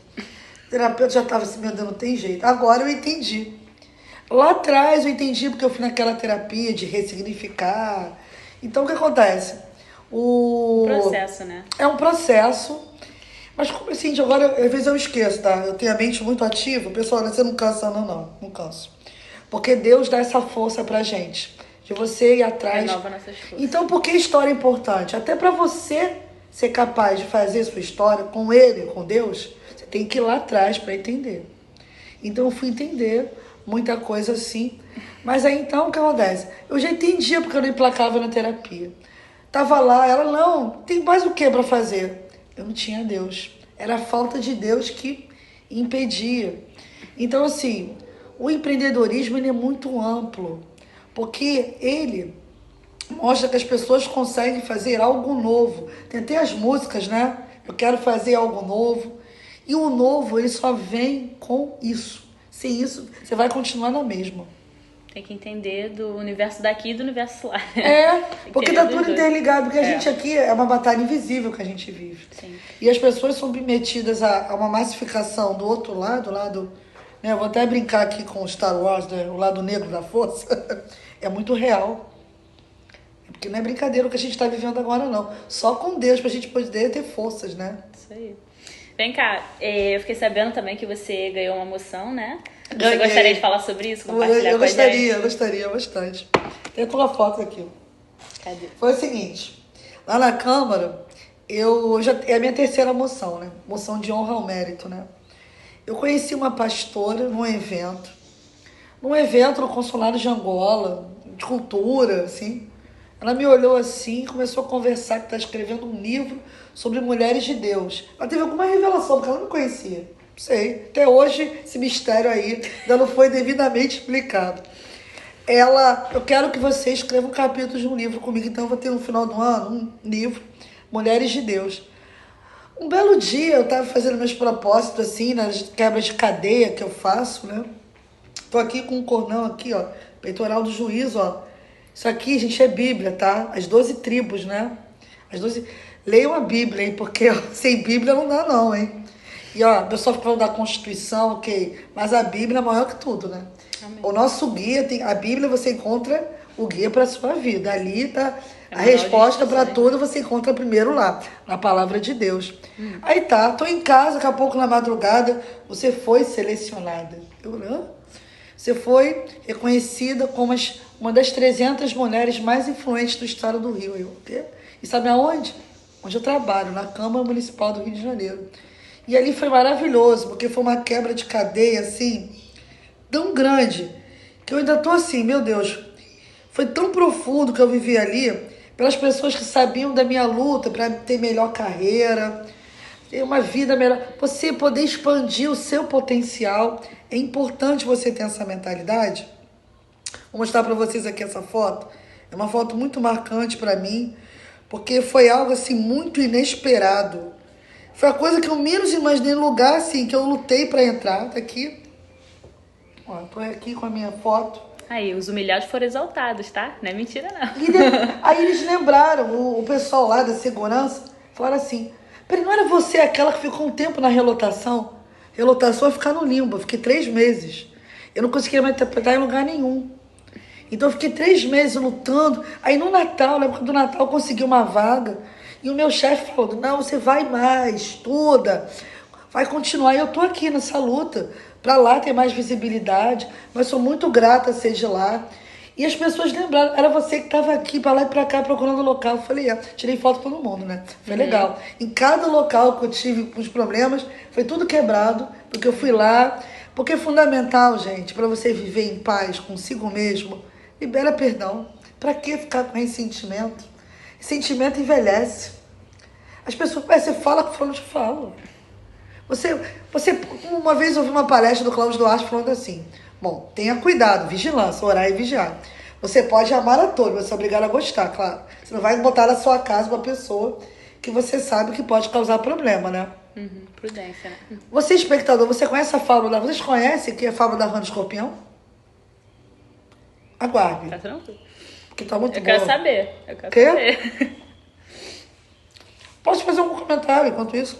O terapeuta já estava assim, meu Deus, não tem jeito. Agora eu entendi. Lá atrás eu entendi porque eu fui naquela terapia de ressignificar. Então o que acontece? O Processo, né? É um processo. Mas como assim, agora, às vezes eu esqueço, tá? Eu tenho a mente muito ativa. Pessoal, você não cansa, não canso. Porque Deus dá essa força pra gente. De você ir atrás. Renova nossas forças. Então, por que história é importante? Até pra você ser capaz de fazer sua história com Ele, com Deus, você tem que ir lá atrás pra entender. Então, eu fui entender muita coisa assim. Mas aí, então, o que acontece? Eu já entendia porque eu não emplacava na terapia. Tava lá, ela, não, tem mais o que pra fazer? Eu não tinha Deus. Era a falta de Deus que impedia. Então, assim, o empreendedorismo ele é muito amplo, porque ele mostra que as pessoas conseguem fazer algo novo. Tem até as músicas, né? Eu quero fazer algo novo. E o novo, ele só vem com isso. Sem isso, você vai continuar na mesma. Tem que entender do universo daqui e do universo lá. Porque tá tudo interligado. Porque a gente aqui é uma batalha invisível que a gente vive. Sim. E as pessoas são submetidas a uma massificação do outro lado, né? Eu vou até brincar aqui com Star Wars, né? O lado negro da força. É muito real. Porque não é brincadeira o que a gente está vivendo agora, não. Só com Deus pra gente poder ter forças, né? Isso aí. Vem cá, eu fiquei sabendo também que você ganhou uma moção, né? Você Ganhei. Gostaria de falar sobre isso? Compartilhar Eu com a gente? Eu gostaria bastante. Tem a tua foto aqui. Cadê? Foi o seguinte, lá na Câmara, é a minha terceira moção, né? Moção de honra ao mérito, né? Eu conheci uma pastora num evento no consulado de Angola, de cultura, assim. Ela me olhou assim, começou a conversar que está escrevendo um livro sobre mulheres de Deus. Ela teve alguma revelação, porque ela não conhecia. Não sei. Até hoje, esse mistério aí ainda não foi devidamente explicado. Eu quero que você escreva um capítulo de um livro comigo, então eu vou ter no final do ano um livro, Mulheres de Deus. Um belo dia eu estava fazendo meus propósitos assim, nas quebras de cadeia que eu faço, né? Tô aqui com um cordão aqui, ó, peitoral do juízo, ó. Isso aqui, gente, é Bíblia, tá? As 12 tribos, né? Leiam a Bíblia, hein? Porque ó, sem Bíblia não dá não, hein? E ó, o pessoal fica falando da Constituição, ok. Mas a Bíblia é maior que tudo, né? Amém. O nosso guia, a Bíblia você encontra o guia para a sua vida. Ali tá a resposta para tudo, você encontra primeiro lá, na palavra de Deus. Aí tá, tô em casa, daqui a pouco na madrugada, você foi selecionada. Você foi reconhecida como uma das 300 mulheres mais influentes do estado do Rio. O quê? E sabe aonde? Onde eu trabalho, na Câmara Municipal do Rio de Janeiro. E ali foi maravilhoso, porque foi uma quebra de cadeia, assim, tão grande, que eu ainda tô assim, meu Deus, foi tão profundo que eu vivi ali, pelas pessoas que sabiam da minha luta para ter melhor carreira, ter uma vida melhor, você poder expandir o seu potencial. É importante você ter essa mentalidade. Vou mostrar para vocês aqui essa foto. É uma foto muito marcante para mim, porque foi algo assim muito inesperado. Foi a coisa que eu menos imaginei, no lugar assim que eu lutei para entrar. Tá aqui. Ó, tô aqui com a minha foto. Aí, os humilhados foram exaltados, tá? Não é mentira, não. Aí eles lembraram, o pessoal lá da segurança, falaram assim, peraí, não era você aquela que ficou um tempo na relotação? Relotação é ficar no limbo, eu fiquei 3 meses. Eu não conseguia mais interpretar em lugar nenhum. Então eu fiquei 3 meses lutando. Aí no Natal, na época do Natal, eu consegui uma vaga. E o meu chefe falou, não, você vai mais, estuda, vai continuar. E eu tô aqui nessa luta, para lá ter mais visibilidade. Mas sou muito grata a ser de lá. E as pessoas lembraram, era você que estava aqui, para lá e para cá, procurando local. Eu falei, tirei foto com todo mundo, né? Foi legal. Em cada local que eu tive os problemas, foi tudo quebrado, porque eu fui lá. Porque é fundamental, gente, para você viver em paz consigo mesmo, libera perdão. Para que ficar com ressentimento? Sentimento envelhece. As pessoas, você fala que fulano te fala. Você, uma vez eu ouvi uma palestra do Cláudio Duarte falando assim, bom, tenha cuidado, vigilância, orar e vigiar. Você pode amar a todos, mas você é obrigado a gostar, claro. Você não vai botar na sua casa uma pessoa que você sabe que pode causar problema, né? Prudência, né? Você, espectador, você conhece a fábula? Vocês conhecem que é a fábula da rã do escorpião? Aguarde. Tá tranquilo. Que tá muito Eu bom. quero saber. Saber. Posso fazer um comentário enquanto isso?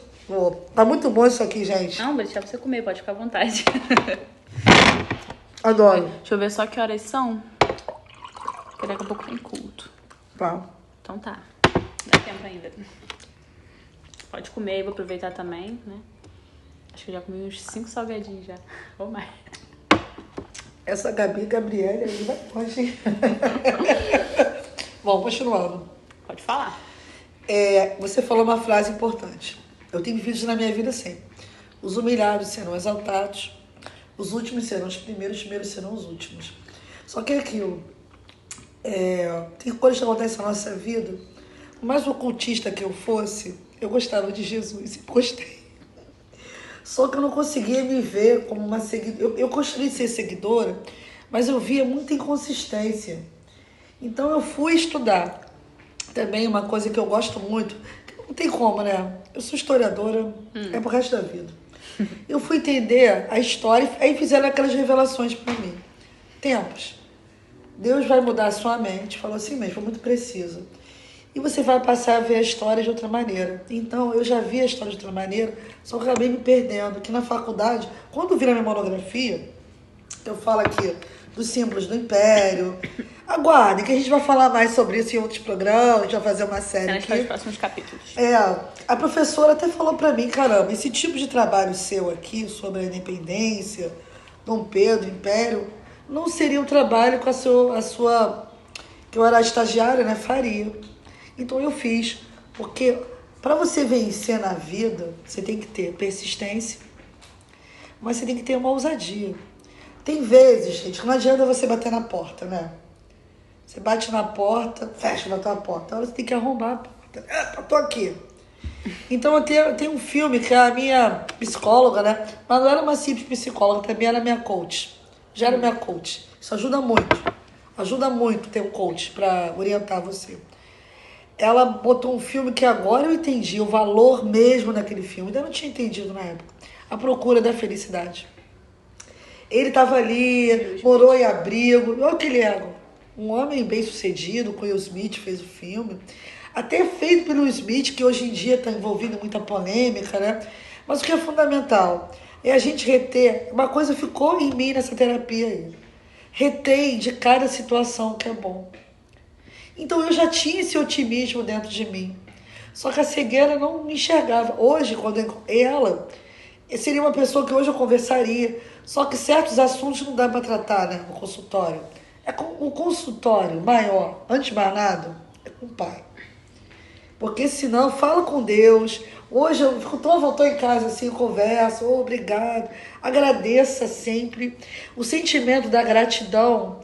Tá muito bom isso aqui, gente. Não, vou deixar pra você comer, pode ficar à vontade. Adoro. Deixa eu ver só que horas são. Porque daqui a pouco tem culto. Tá. Então tá. Daqui tempo ainda. Pode comer, eu vou aproveitar também, né? Acho que eu já comi uns 5 salgadinhos já, ou mais. Essa Gabriele aí vai longe. Bom, continuando. Pode falar. Você falou uma frase importante. Eu tenho vivido isso na minha vida sempre. Os humilhados serão exaltados, os últimos serão os primeiros serão os últimos. Só que é aquilo. Tem coisas que acontecem na nossa vida. Por mais ocultista que eu fosse, eu gostava de Jesus e gostei. Só que eu não conseguia me ver como uma seguidora. Eu gostaria de ser seguidora, mas eu via muita inconsistência. Então eu fui estudar. Também uma coisa que eu gosto muito, não tem como, né? Eu sou historiadora, é pro resto da vida. Eu fui entender a história, aí fizeram aquelas revelações para mim. Tempos. Deus vai mudar a sua mente, falou assim mesmo, foi muito preciso. E você vai passar a ver a história de outra maneira. Então, eu já vi a história de outra maneira, só que eu acabei me perdendo. Que na faculdade, quando eu vi na minha monografia, eu falo aqui dos símbolos do Império. Aguardem, que a gente vai falar mais sobre isso em outros programas, a gente vai fazer uma série aqui. Nos próximos capítulos. A professora até falou pra mim, caramba, esse tipo de trabalho seu aqui, sobre a independência, Dom Pedro, Império, não seria um trabalho com a sua que eu era estagiária, né, faria. Então eu fiz, porque para você vencer na vida, você tem que ter persistência, mas você tem que ter uma ousadia. Tem vezes, gente, que não adianta você bater na porta, né? Você bate na porta, fecha na tua porta. Agora você tem que arrombar a porta. Eu tô aqui. Então eu tenho um filme que a minha psicóloga, né? Mas não era uma simples psicóloga, também era minha coach. Já era minha coach. Isso ajuda muito. Ajuda muito ter um coach para orientar você. Ela botou um filme que agora eu entendi o valor mesmo daquele filme. Ainda não tinha entendido na época. A Procura da Felicidade. Ele estava ali, morou em abrigo. Olha aquele ego. Um homem bem sucedido, com Will Smith, fez o filme. Até feito pelo Will Smith, que hoje em dia está envolvido em muita polêmica, né? Mas o que é fundamental é a gente reter. Uma coisa ficou em mim nessa terapia aí. Retém de cada situação que é bom. Então eu já tinha esse otimismo dentro de mim. Só que a cegueira não me enxergava. Hoje, quando ela seria uma pessoa que hoje eu conversaria. Só que certos assuntos não dá para tratar, né, no consultório. O consultório maior, antes de mais nada, é com o pai. Porque senão, fala com Deus. Hoje eu voltou em casa assim, eu converso, obrigado. Agradeça sempre. O sentimento da gratidão.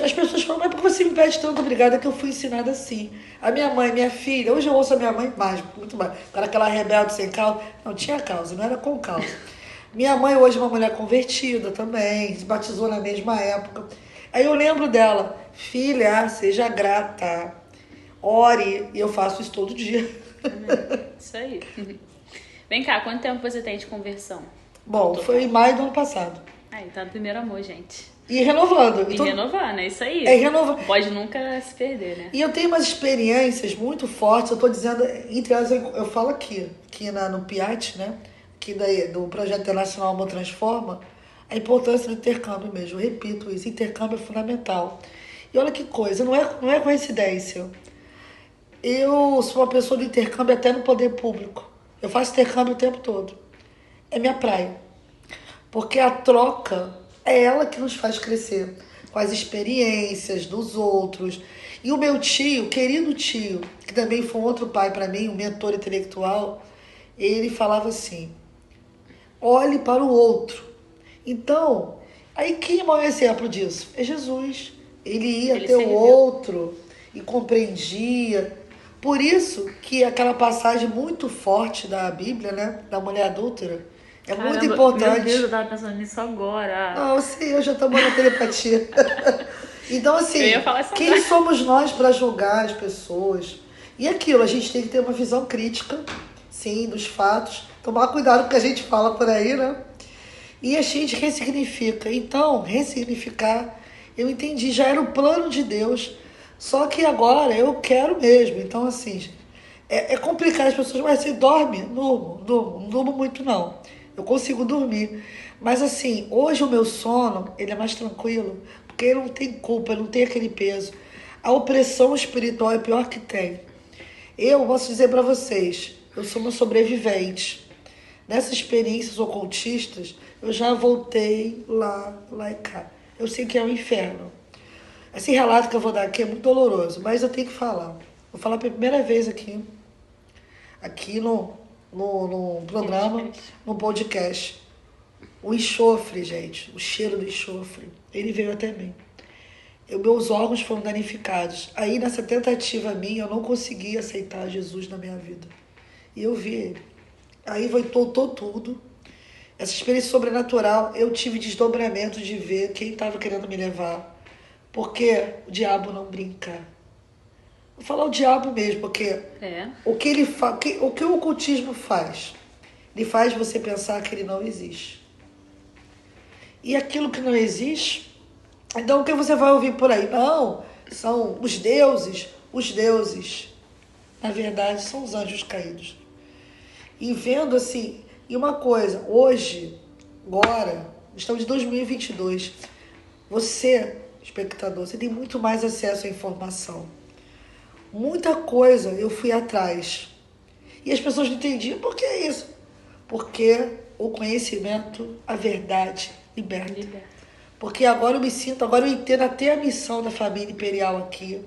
As pessoas falam, mas por que você me pede tanto obrigado? É que eu fui ensinada assim. A minha mãe, minha filha, hoje eu ouço a minha mãe mais, muito mais. Era aquela rebelde sem causa. Não tinha causa, não era com causa. Minha mãe hoje é uma mulher convertida também, se batizou na mesma época. Aí eu lembro dela, filha, seja grata, ore, e eu faço isso todo dia. Isso aí. Vem cá, quanto tempo você tem de conversão? Bom, foi em maio do ano passado. Aí, tá no primeiro amor, gente. E renovando. E renovando, é isso aí. Renovando. Pode nunca se perder, né? E eu tenho umas experiências muito fortes, eu tô dizendo, entre elas eu falo aqui no PIAT, né? Aqui do Projeto Internacional Amor Transforma, a importância do intercâmbio mesmo. Eu repito isso, intercâmbio é fundamental. E olha que coisa, não é coincidência. Eu sou uma pessoa do intercâmbio até no poder público. Eu faço intercâmbio o tempo todo. É minha praia. Porque a troca é ela que nos faz crescer. Com as experiências dos outros. E o meu tio, querido tio, que também foi um outro pai para mim, um mentor intelectual, ele falava assim, olhe para o outro. Então, aí quem é o maior exemplo disso? É Jesus. Ele ia até o outro e compreendia. Por isso que aquela passagem muito forte da Bíblia, né, da mulher adúltera, Caramba, muito importante. Meu Deus, eu tava pensando nisso agora. Não, eu já tô na telepatia. Então, assim, quem somos nós para julgar as pessoas? E aquilo, a gente tem que ter uma visão crítica, sim, dos fatos. Tomar cuidado com o que a gente fala por aí, né? E a gente ressignifica. Então, ressignificar, eu entendi, já era o plano de Deus. Só que agora eu quero mesmo. Então, assim, é complicado as pessoas, mas você dorme? Não durmo muito, não. Eu consigo dormir. Mas, assim, hoje o meu sono, ele é mais tranquilo, porque ele não tem culpa, ele não tem aquele peso. A opressão espiritual é a pior que tem. Eu posso dizer para vocês, eu sou uma sobrevivente. Nessas experiências ocultistas, eu já voltei lá e cá. Eu sei que é um inferno. Esse relato que eu vou dar aqui é muito doloroso, mas eu tenho que falar. Vou falar pela primeira vez aqui no programa, no podcast. O enxofre, gente, o cheiro do enxofre, ele veio até mim. Meus órgãos foram danificados. Aí, nessa tentativa minha, eu não consegui aceitar Jesus na minha vida. E eu vi ele. Aí voltou tudo. Essa experiência sobrenatural, eu tive desdobramento de ver quem estava querendo me levar. Porque o diabo não brinca. Vou falar o diabo mesmo, porque o que ele o que o ocultismo faz? Ele faz você pensar que ele não existe. E aquilo que não existe, então o que você vai ouvir por aí? Não, são os deuses. Os deuses, na verdade, são os anjos caídos. E vendo assim, e uma coisa, hoje, agora, estamos em 2022, você, espectador, você tem muito mais acesso à informação. Muita coisa eu fui atrás. E as pessoas não entendiam. Por que isso? Porque o conhecimento, a verdade, liberta. Porque agora eu entendo até a missão da família imperial aqui.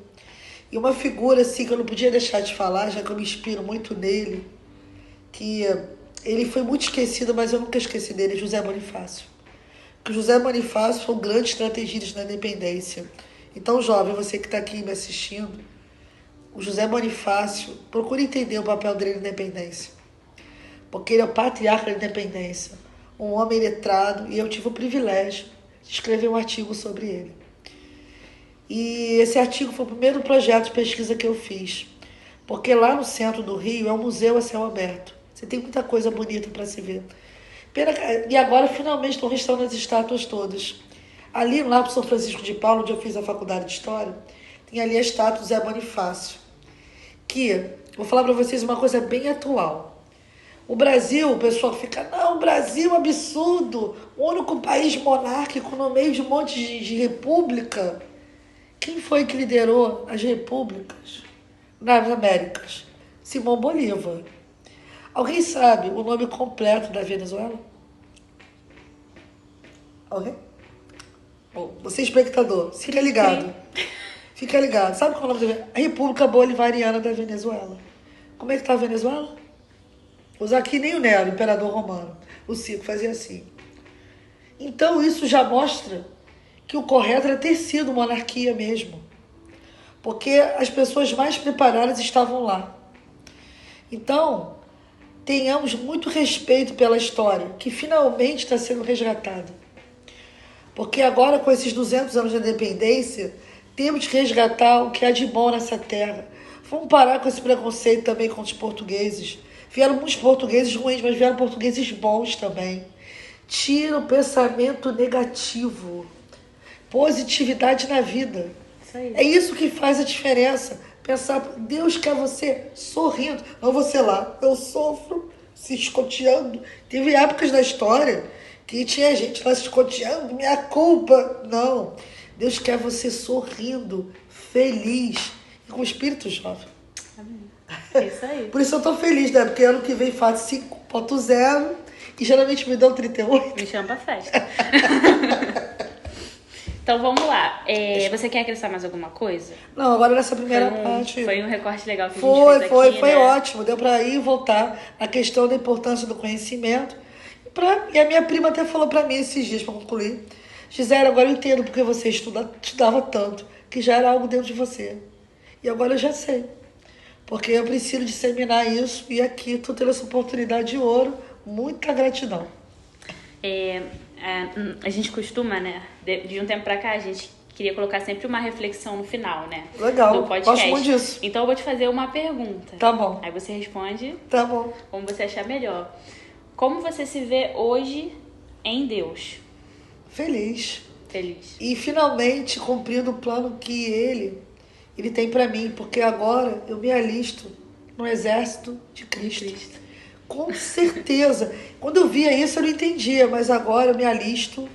E uma figura assim que eu não podia deixar de falar, já que eu me inspiro muito nele, que ele foi muito esquecido, mas eu nunca esqueci dele, José Bonifácio. Que José Bonifácio foi um grande estrategista na independência. Então, jovem, você que está aqui me assistindo, o José Bonifácio, procure entender o papel dele na independência. Porque ele é o patriarca da independência, um homem letrado, e eu tive o privilégio de escrever um artigo sobre ele. E esse artigo foi o primeiro projeto de pesquisa que eu fiz. Porque lá no centro do Rio é um museu a céu aberto. Você tem muita coisa bonita para se ver. E agora, finalmente, estão restaurando as estátuas todas. Ali, lá para São Francisco de Paula, onde eu fiz a faculdade de História, tem ali a estátua do Zé Bonifácio. Que, vou falar para vocês uma coisa bem atual. O Brasil, o pessoal fica, não, o Brasil é um absurdo, o único país monárquico no meio de um monte de república. Quem foi que liderou as repúblicas nas Américas? Simão Bolívar. Alguém sabe o nome completo da Venezuela? Alguém? Bom, você espectador, fica ligado. Sim. Fica ligado. Sabe qual é o nome da Venezuela? A República Bolivariana da Venezuela. Como é que está a Venezuela? Usar aqui nem o Nero, imperador romano. O Cico fazia assim. Então isso já mostra que o correto era ter sido monarquia mesmo. Porque as pessoas mais preparadas estavam lá. Então, tenhamos muito respeito pela história, que finalmente está sendo resgatada. Porque agora, com esses 200 anos de independência, temos que resgatar o que há de bom nessa terra. Vamos parar com esse preconceito também com os portugueses. Vieram muitos portugueses ruins, mas vieram portugueses bons também. Tira o pensamento negativo. Positividade na vida. Isso aí. É isso que faz a diferença. Pensar, Deus quer você sorrindo. Não você lá, eu sofro, se escoteando. Teve épocas da história que tinha gente lá se escoteando, minha culpa. Não. Deus quer você sorrindo, feliz e com espírito jovem. Amém. É isso aí. Por isso eu tô feliz, né? Porque ano que vem faz 5.0 e geralmente me dão 38. Me chama pra festa. Então vamos lá. Você quer acrescentar mais alguma coisa? Não, agora nessa primeira parte. Foi um recorte legal que a gente fez aqui, foi né? ótimo. Deu para ir e voltar na questão da importância do conhecimento. E a minha prima até falou para mim esses dias, para concluir. Gisele, agora eu entendo porque você estudava tanto, que já era algo dentro de você. E agora eu já sei. Porque eu preciso disseminar isso e aqui estou tendo essa oportunidade de ouro. Muita gratidão. A gente costuma, né, de um tempo pra cá, a gente queria colocar sempre uma reflexão no final, né? Legal, do podcast. gosto muito disso. Então eu vou te fazer uma pergunta. Tá bom. Aí você responde. Tá bom. Como você achar melhor. Como você se vê hoje em Deus? Feliz. Feliz. E finalmente cumprindo o plano que ele tem pra mim, porque agora eu me alisto no exército de Cristo. Com certeza. Quando eu via isso, eu não entendia, mas agora eu me alisto.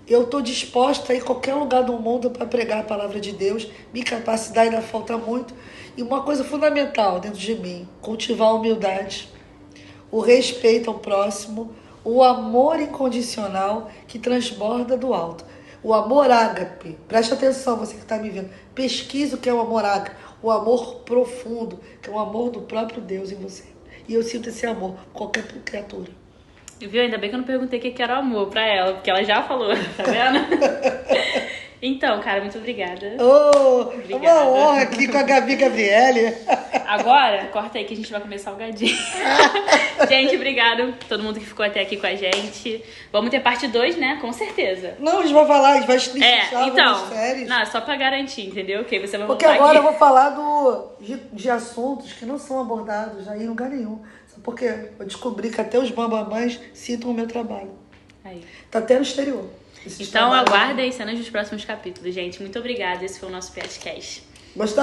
Eu estou disposta a ir em qualquer lugar do mundo para pregar a palavra de Deus. Minha capacidade ainda falta muito. E uma coisa fundamental dentro de mim, cultivar a humildade, o respeito ao próximo, o amor incondicional que transborda do alto. O amor ágape. Preste atenção, você que está me vendo. Pesquisa o que é o amor ágape. O amor profundo, que é o amor do próprio Deus em você. E eu sinto esse amor por qualquer criatura. Viu? Ainda bem que eu não perguntei o que era o amor pra ela, porque ela já falou, tá vendo? Então, cara, muito obrigada. Obrigada. Uma honra aqui com a Gabi Gabriele. Agora, corta aí que a gente vai comer salgadinho. Gente, obrigado. Todo mundo que ficou até aqui com a gente. Vamos ter parte 2, né? Com certeza. Não, a gente vai falar, a gente vai explicar então, férias. Não, é só pra garantir, entendeu? Que você vai porque voltar agora aqui. Eu vou falar de assuntos que não são abordados aí em lugar nenhum. Porque eu descobri que até os bambamães citam o meu trabalho. Aí. Tá até no exterior. Então aguardem cenas dos próximos capítulos, gente. Muito obrigada. Esse foi o nosso podcast. Gostou?